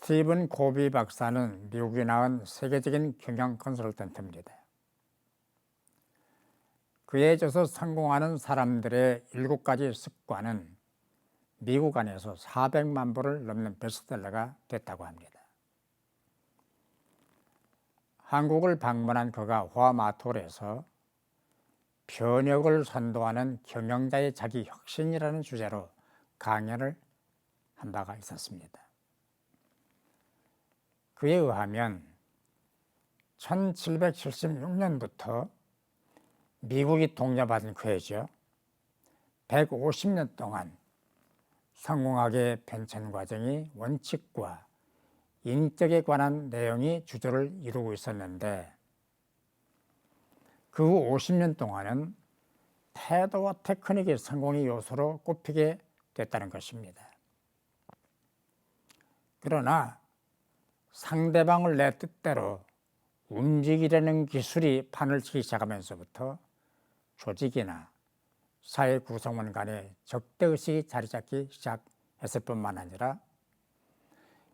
스티븐 고비 박사는 미국이 낳은 세계적인 경영 컨설턴트입니다. 그에 져서 성공하는 사람들의 7가지 습관은 미국 안에서 400만 부를 넘는 베스트셀러가 됐다고 합니다. 한국을 방문한 그가 호아마톨에서 변혁을 선도하는 경영자의 자기 혁신이라는 주제로 강연을 한 바가 있었습니다. 그에 의하면 1776년부터 미국이 독려받은 그해죠. 150년 동안 성공학의 변천 과정이 원칙과 인격에 관한 내용이 주조를 이루고 있었는데 그 후 50년 동안은 태도와 테크닉이 성공의 요소로 꼽히게 됐다는 것입니다. 그러나 상대방을 내 뜻대로 움직이려는 기술이 판을 치기 시작하면서부터 조직이나 사회 구성원 간의 적대의식이 자리 잡기 시작했을 뿐만 아니라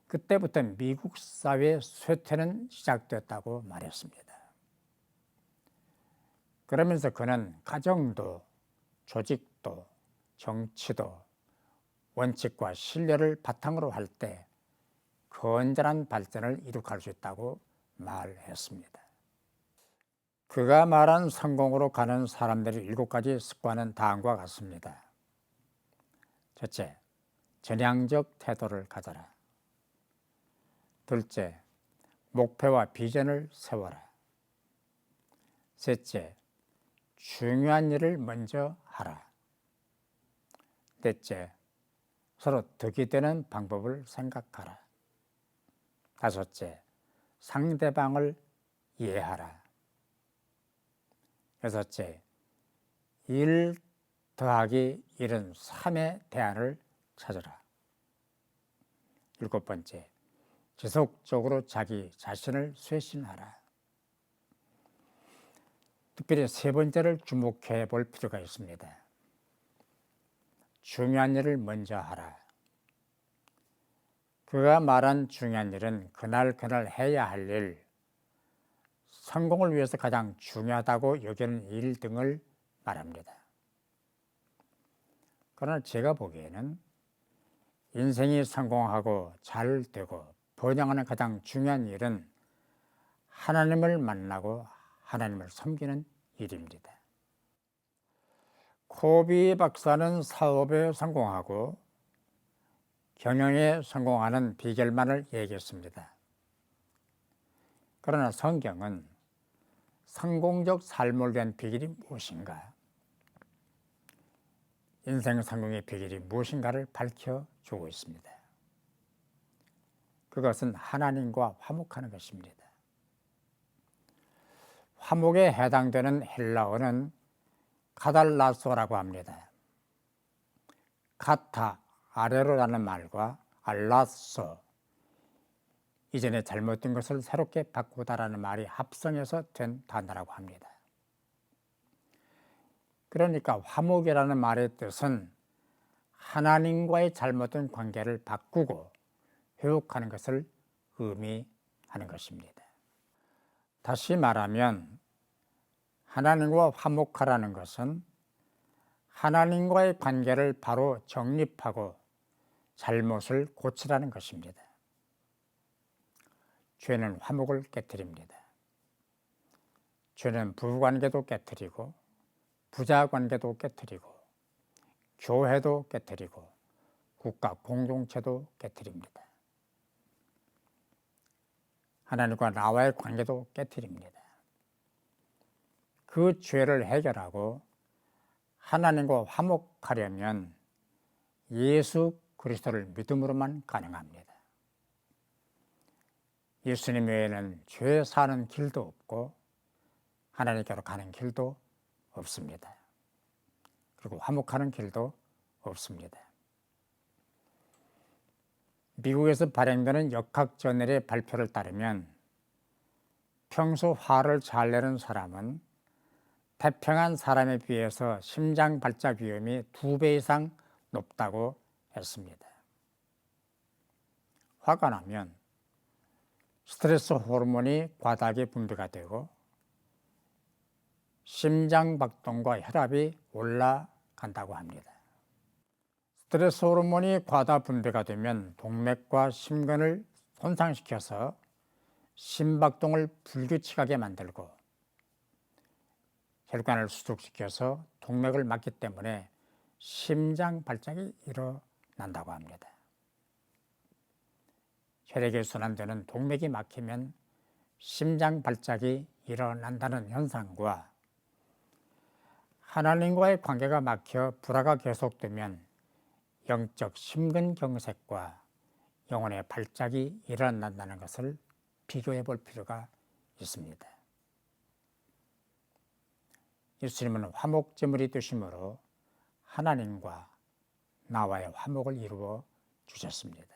그때부터 미국 사회의 쇠퇴는 시작됐다고 말했습니다. 그러면서 그는 가정도, 조직도, 정치도 원칙과 신뢰를 바탕으로 할 때 건전한 발전을 이룩할 수 있다고 말했습니다. 그가 말한 성공으로 가는 사람들의 7가지 습관은 다음과 같습니다. 첫째, 전향적 태도를 가져라. 둘째, 목표와 비전을 세워라. 셋째, 중요한 일을 먼저 하라. 넷째, 서로 득이 되는 방법을 생각하라. 다섯째, 상대방을 이해하라. 여섯째, 1 더하기 1은 3의 대안을 찾아라. 7번째, 지속적으로 자기 자신을 쇄신하라. 특별히 3번째를 주목해 볼 필요가 있습니다. 중요한 일을 먼저 하라. 그가 말한 중요한 일은 그날 해야 할 일, 성공을 위해서 가장 중요하다고 여기는 일 등을 말합니다. 그러나 제가 보기에는 인생이 성공하고 잘 되고 번영하는 가장 중요한 일은 하나님을 만나고 하나님을 섬기는 일입니다. 코비 박사는 사업에 성공하고 경영에 성공하는 비결만을 얘기했습니다. 그러나 성경은 성공적 삶을 위한 비결이 무엇인가? 인생 성공의 비결이 무엇인가를 밝혀주고 있습니다. 그것은 하나님과 화목하는 것입니다. 화목에 해당되는 헬라어는 카달라소라고 합니다. 카타, 아래로라는 말과 알라소, 이전에 잘못된 것을 새롭게 바꾸다라는 말이 합성해서 된 단어라고 합니다. 그러니까 화목이라는 말의 뜻은 하나님과의 잘못된 관계를 바꾸고 회복하는 것을 의미하는 것입니다. 다시 말하면 하나님과 화목하라는 것은 하나님과의 관계를 바로 정립하고 잘못을 고치라는 것입니다. 죄는 화목을 깨뜨립니다. 죄는 부부관계도 깨뜨리고 부자관계도 깨뜨리고 교회도 깨뜨리고 국가 공동체도 깨뜨립니다. 하나님과 나와의 관계도 깨뜨립니다. 그 죄를 해결하고 하나님과 화목하려면 예수 그리스도를 믿음으로만 가능합니다. 예수님 외에는 죄 사는 길도 없고 하나님께로 가는 길도 없습니다. 그리고 화목하는 길도 없습니다. 미국에서 발행되는 역학저널의 발표를 따르면 평소 화를 잘 내는 사람은 태평한 사람에 비해서 심장 발작 위험이 2배 이상 높다고 했습니다. 화가 나면 스트레스 호르몬이 과다하게 분비가 되고 심장박동과 혈압이 올라간다고 합니다. 스트레스 호르몬이 과다 분비가 되면 동맥과 심근을 손상시켜서 심박동을 불규칙하게 만들고 혈관을 수축시켜서 동맥을 막기 때문에 심장 발작이 일어난다고 합니다. 혈액이 순환되는 동맥이 막히면 심장 발작이 일어난다는 현상과 하나님과의 관계가 막혀 불화가 계속되면 영적 심근경색과 영혼의 발작이 일어난다는 것을 비교해 볼 필요가 있습니다. 예수님은 화목제물이 되심으로 하나님과 나와의 화목을 이루어 주셨습니다.